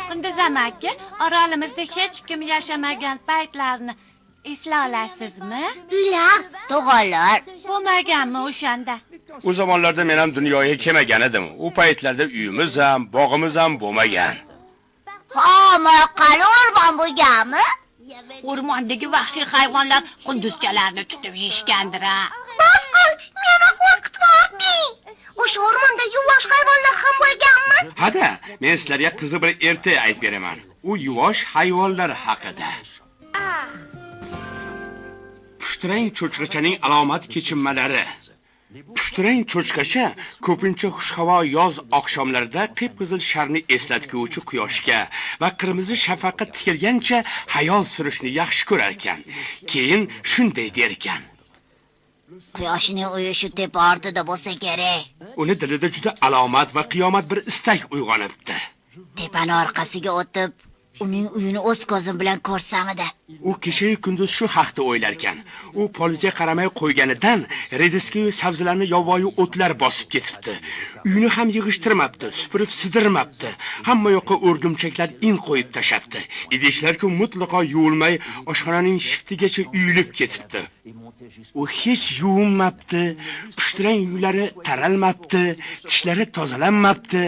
Qunduz amaki, Orolimizda hech kim yashamagan paytlarni esla olasizmi? Ular, tog'alar Bo'lmaganmi o'shanda? O zamonlarda men ham dunyoga kelmagan edim. U paytlarda uyimiz ham, bog'imiz ham bo'lmagan. Ha, qani o'rmon bo'lganmi? O'rmondagi vahshiy hayvonlar qunduzchalarni tutib yeyishgandir-a. Baqul, meni qo'rqitding. O'sha o'rmonda yuvosh hayvonlar ham bo'lganmi? Ha-da, men sizlarga qiziq bir erta aytib beraman. U yuvosh hayvonlar haqida. Pushtirang cho'chqachaning alomat kechinmalari. Pushtirang cho'chqacha ko'pincha xushhavo yoz oqshomlarida qip-qizil sharni eslatuvchi quyoshga va qirmizi shafaqqa tikilgancha hayol surishni yaxshi ko'rar ekan. Keyin shunday der ekan: Quyoshning uyi shu tepa ortida bo'lsa kerak. Uni dilida juda alomat va qiyomat bir istak uyg'onibdi. Tepani orqasiga o'tib, uning uyini o'z ko'zim bilan ko'rsamida. U kecha kunduz shu haqda o'ylar ekan. U polizga qaramay qo'yganidan rediska sabzilarni yovvoyi o'tlar bosib ketibdi. Uyini ham yig'ishtirmabdi, supurib sidirmabdi. Hamma yoqqa o'rgimchaklar in qo'yib tashabdi. Idishlar-ku mutlaqo yuvilmay oshxonaning shiftigacha uyilib ketibdi. U hech yuvinmabdi, pushtirang yuklari taralmabdi, tishlari tozalanmabdi.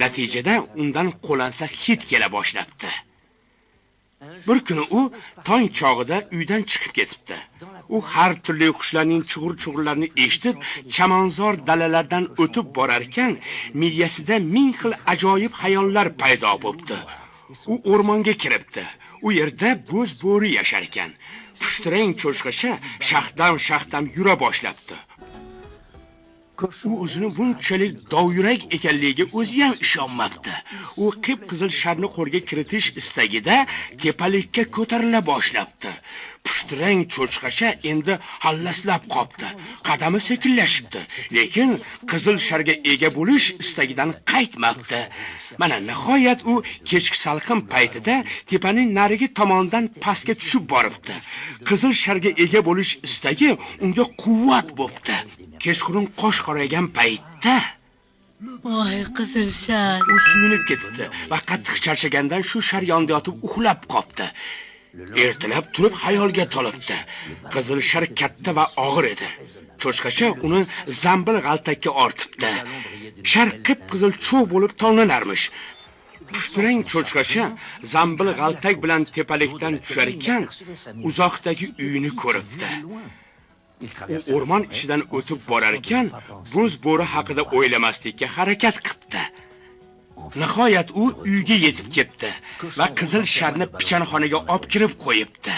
Natijada undan qo'lansa hid kela boshlabdi. Bir kuni u tong chog'ida uydan chiqib ketibdi. U har turli qushlarning chug'ur-chug'urlarini eshitib, chamanzor dalalardan o'tib borar ekan, miyasida ming xil ajoyib xayollar paydo bo'ldi. U o'rmonga kiribdi. U yerda bo'z bo'ri yashar ekan. Pushtirang cho'chqacha shaxdam yura boshlabdi. U o'zini bunchalik dovyurak ekanligiga o'zi ham ishonmabdi. U qip-qizil sharni qo'lga kiritish istagida tepalikka ko'tarila boshlabdi. Pushtirang cho'chqacha endi hallaslab qopdi. Qadami sekinlashibdi, lekin qizil sharga ega bo'lish istagidan qaytmabdi. Mana nihoyat u kechki salqin paytida tepaning narigi tomonidan pastga tushib boribdi. Qizil sharga ega bo'lish istagi unga quvvat bo'ldi. Kechqurun qosh qoraygan paytda Voy, qizil shar. u suyunib ketdi va qattiq charchagandan shu shar yonida yotib uxlab qopti. Ertalab turib xayolga tolibdi. Qizil shar katta va og'ir edi. Cho'chqacha uni zambil g'altakka ortibdi. Shar qip-qizil cho'g' bo'lib tonlanarmish. Pushtirang cho'chqacha zambil g'altak bilan tepalikdan tushar ekan, uzoqdagi uyini ko'ribdi. U o'rmon ichidan o'tib borar ekan, bo'z bo'ri haqida o'ylamaslikka harakat qildi. Nihoyat u uyga yetib ketdi va qizil sharni pichanxonaga olib kirib qo'yibdi.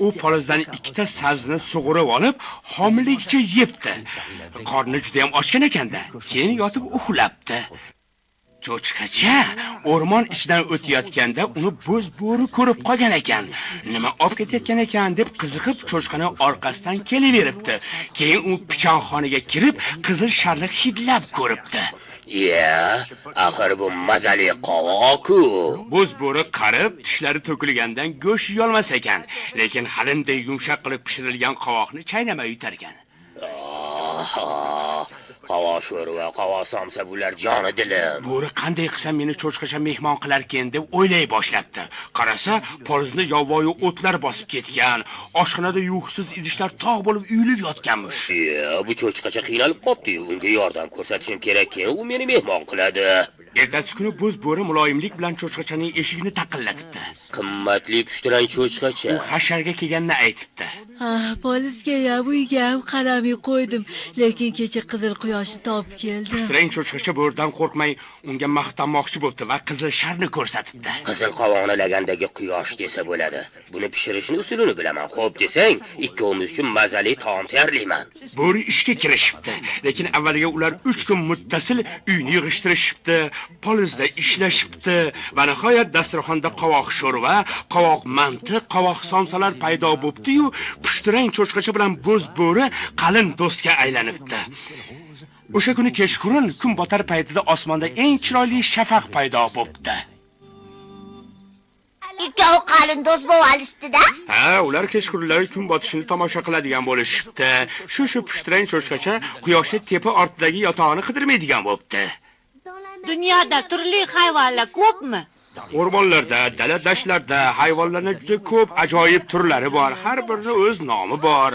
U polizdan ikkita sabzini sug'urib olib, homiligicha yebdi. Qorni juda ham ochgan ekanda, keyin yotib uxlabdi. Cho'chqacha o'rmon ichidan o'tayotganda uni bo'z bo'ri ko'rib qolgan ekan. Nima olib ketayotgan ekan deb qiziqib cho'chqaning orqasidan kelaveribdi. Keyin u pichanxonaga kirib, qizil sharni hidlab ko'ribdi. Ya, axir bu mazali qovoq-ku. Bo'z bo'ri qarib, tishlari to'kilgandan go'sht yeyolmas ekan, lekin halinday yumshoq qilib pishirilgan qovoqni chaynamay yutar ekan. Qovoq sho'rva, qovoq somsa bular joni dilim. Bo'ri qanday qilsa meni cho'chqacha mehmon qilar ekan deb o'ylay boshlabdi. Qarasa, polizni yovvoyi o'tlar bosib ketgan, oshxonada yuqsiz idishlar tog' bo'lib uyilib yotganmish. Bu cho'chqacha qiynalib qopti. Unga yordam ko'rsatishim kerak, u meni mehmon qiladi. Ertasi kuni bo'z bo'ri muloyimlik bilan cho'chqachaning eshigini taqillatibdi. Qimmatli pushtirang cho'chqacha. U hasharga kelganini aytibdi. Polizga ham uyga ham qaramay qo'ydim, lekin kecha qizil quyoshni topib keldim. Pushtirang cho'chqacha bo'ridan qo'rqmay unga maqtanmoqchi bo'ldi va qizil sharni ko'rsatibdi. Qizil qovoqni lagandagi quyosh desa bo'ladi. Buni pishirishni usulini bilaman. Xo'p desang, ikkovimiz uchun mazali taom tayyorlayman. Bo'ri ishga kirishibdi, lekin avvaliga ular 3 kun muttasil uyni yig'ishtirishibdi, polizda ishlashibdi va nihoyat dasturxonda qovoq sho'rva, qovoq manti, qovoq somsalar paydo bo'libdi-yu, pushtirang cho'chqacha bilan bo'z bo'ri qalin do'stga aylanibdi. O'sha kuni kechqurun kun botar paytida osmonda eng chiroyli shafaq paydo bo'libdi. Ikkov qalin do'st bo'lishdi-da. Ular kechqurunlar kun botishini tomosha qiladigan bo'lishibdi. Shu pushtirang cho'chqacha quyoshni tepa ortidagi yotog'ini qidirmaydigan bo'libdi. Dunyoda turli hayvonlar ko'pmi? O'rmonlarda, dala-dashtlarda hayvonlarning juda ko'p ajoyib turlari bor. Har birining o'z nomi bor.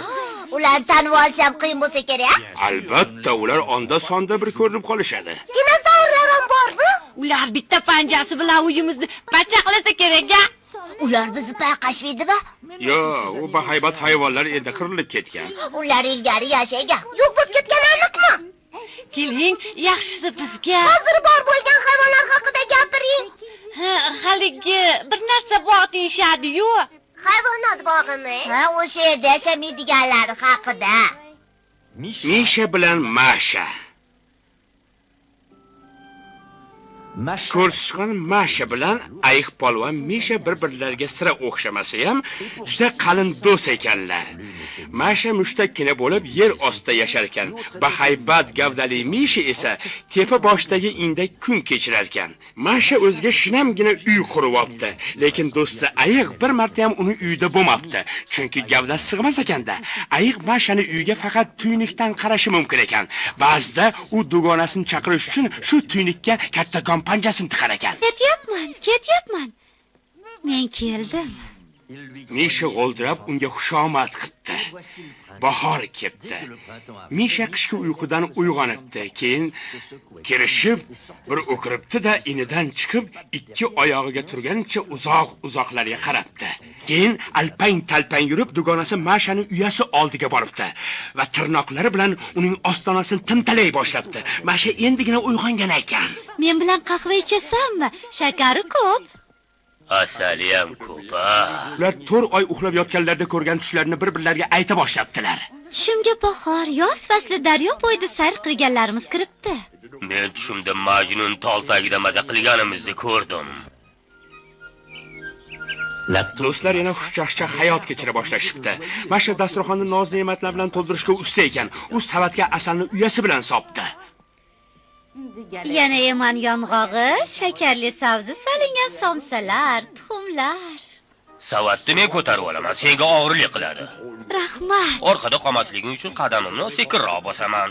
Ularni tanib olsam qiyin bo'lsa kerak. Albatta, ular onda-sonda bir ko'rinib qolishadi. Dinozavrlar ham bormi? Ular bitta panjasi bilan uyimizni pachaqlasa kerak-a? Ular bizni payqashmaydimi? Yo'q, u bahaybat hayvonlar endi qirilib ketgan. Ular ilgari yashagan. Yo'q bo'lib ketgani aniqmi? Keling, yaxshisi bizga. Hozir bor bo'lgan hayvonlar haqida gapiring. Haligi bir narsa bor deyishadi-yu. Hayvonot bog'imi? Ha, o'sha yerda yashamaydiganlar haqida. Misha bilan Masha. Ko'rsatgan Masha bilan ayiq polvon Misha bir-birlariga sira o'xshamasa ham juda qalin do'st ekanlar. Masha mushtakkina bo'lib yer ostida yashar ekan. Bahaybat gavdali Misha esa tepa boshdagi indak kun kechirar ekan. Masha o'ziga shinamgina uy qurib olibdi, lekin do'sti ayiq bir marta ham uni uyda bo'lmabdi, chunki gavdasi sig'mas ekanda. Ayiq Mashani uyga faqat tuynikdan qarashi mumkin ekan. Ba'zida u dugonasini chaqirish uchun shu tuynikka kattakon panjasini tiqar ekan. Ketyapman. Men keldim. Misha g'oldirab unga xushomad qildi. Bahor keldi. Misha qishki uyqudan uyg'onibdi, keyin kirishib bir o'kiribdi-da, inidan chiqib ikki oyog'iga turganicha uzoq-uzoqlarga qarabdi. Keyin alpang-talpang yurib dugonasi Mashani uyasi oldiga boribdi va tirnoqlari bilan uning ostonasini timtalay boshlabdi. Masha endigina uyg'ongan ekan. Men bilan qahva ichasanmi? Shakari ko'p. Asali ham ko'p. Ular 4 oy uxlab yotganlarda ko'rgan tushlarini bir-birlariga ayta boshlabdilar. Tushimga bahor, yoz fasli daryo bo'yida sayr qilganlarimiz kiribdi. Men tushimda Majnun tol tagida maza qilganimizni ko'rdim. Do'stlar yana xushchaqchaq hayot kechira boshlashibdi. Masha dasturxonni noz-ne'matlar bilan to'ldirishga usta ekan. U savatga asalni uyasi bilan sopdi. Yana eman yong'og'i, shakarli sabzi solingan somsalar, tuxumlar. Savatni men ko'tarib olaman, senga og'irlik qiladi. Rahmat. Orqada qolmasliging uchun qadamimni sekinroq bosaman.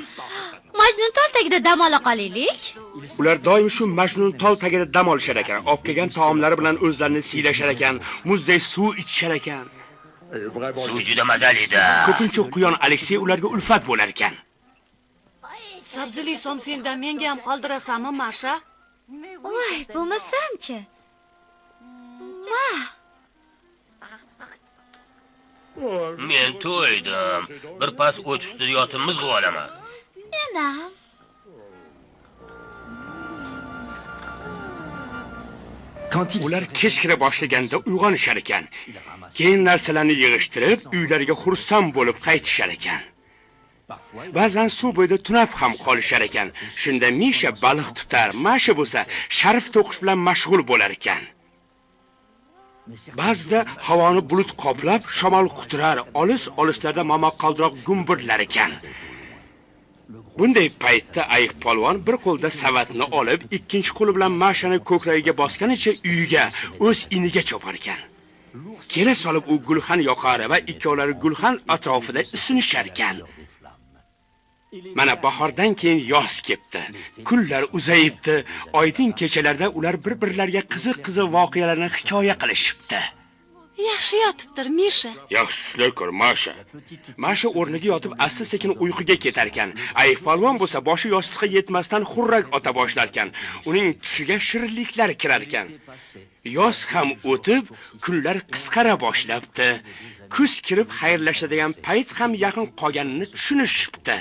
Majnun tol tagida dam ola qolaylik. Ular doim shu Majnun tol tagida dam olishar ekan. Olib kelgan taomlari bilan o'zlarini siylashar ekan, muzdek suv ichishar ekan. Suv juda mazali-da. Ko'pincha quyon Aleksey ularga ulfat bo'lar ekan. Sabzili somsendan menga ham qoldirasanmi, Masha? Voy, bo'lmasam-chi. Men to'ydim. Bir pas o't ustida yotib mizg'ib olaman. Menam. Ular kech kira boshlaganda uyg'onishar ekan. Keyin narsalarni yig'ishtirib, uylariga xursand bo'lib qaytishar ekan. Ba'zan suv bo'yida tunab ham qolishar ekan. Shunda Misha baliq tutar, Masha bo'lsa sharf to'qish bilan mashg'ul bo'lar ekan. Ba'zida havoni bulut qoplab, shamol quturar, olis-olislarda momaqaldiroq gumburlar ekan. Bunday paytda ayiq polvon bir qo'lda savatni olib, ikkinchi qo'li bilan Mashani ko'kragiga bosganicha uyiga, o'z iniga chopar ekan. Kela solib u gulxan yoqar va ikkovlari gulxan atrofida isinishar ekan. Mana bahordan keyin yoz keldi. Kunlar uzayibdi. Oydin kechalarda ular bir-birlariga qiziq-qiziq voqealarni hikoya qilishibdi. Yaxshi yotibdir, Misha. Yaxshi ko'r, Masha. Masha o'rniga yotib asta-sekin uyquga ketar ekan. Ayiq polvon bo'lsa boshi yostiqqa yetmasdan xurrak ota boshlar ekan. Uning tushiga shirinliklar kirar ekan. Yoz ham o'tib, kunlar qisqara boshlabdi. Kuz kirib xayrlashadigan payt ham yaqin qolganini tushunishibdi.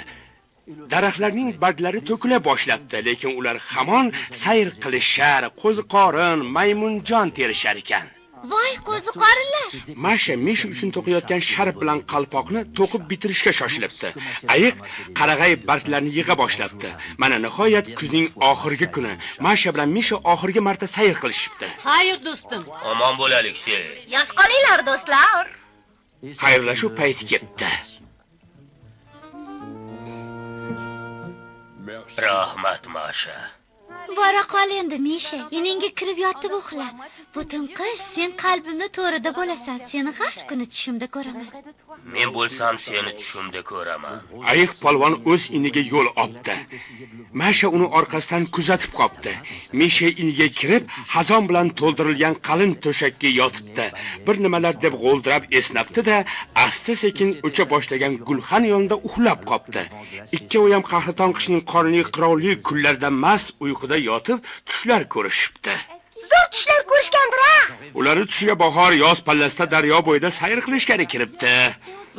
Daraxtlarning barglari to'kila boshlabdi, lekin ular hamon sayr qilishar, qo'ziqorin, maymunjon terishar ekan. Voy, qo'ziqorinlar. Masha Misha uchun to'qiyotgan sharf bilan qalpoqni to'qib bitirishga shoshilibdi. Ayiq qarag'ay barglarni yig'a boshlabdi. Mana nihoyat kuzning oxirgi kuni. Masha bilan Misha oxirgi marta sayr qilishibdi. Xayr, do'stim. Omon bo'laylik, sen. Yosh qolinglar, do'stlar. Xayrlashuv payti ketdi. Rahmat, Masha. Bora qol endi, Misha. Iningga kirib yotib uxla. Butun qish sen qalbimda to'rida bo'lasan. Seni har kuni tushimda ko'raman. Men bo'lsam seni tushimda ko'raman. Ayiq polvon o'z iniga yo'l oldi. Masha uni orqasidan kuzatib qopti. Misha iniga kirib, xazon bilan to'ldirilgan qalin to'shakka yotibdi. Bir nimalar deb g'o'ldirab esnabdi-da, asta-sekin o'cha boshlagan gulxan yonida uxlab qopti. Ikkovi ham qahraton qishning qorli qirovli kunlarida mast uyquda yotib, tushlar ko'rishibdi. Zo'r tushlar ko'rishgandir-a? Ular tushiga bahor yoz pallasida daryo bo'yida sayr qilishga kiribdi.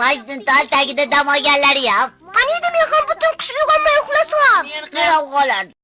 Majnun tol tagida dam olganlari ham. Qaniydi men ham butun qish uyg'onmay uxlasam. Men qarab qolardim.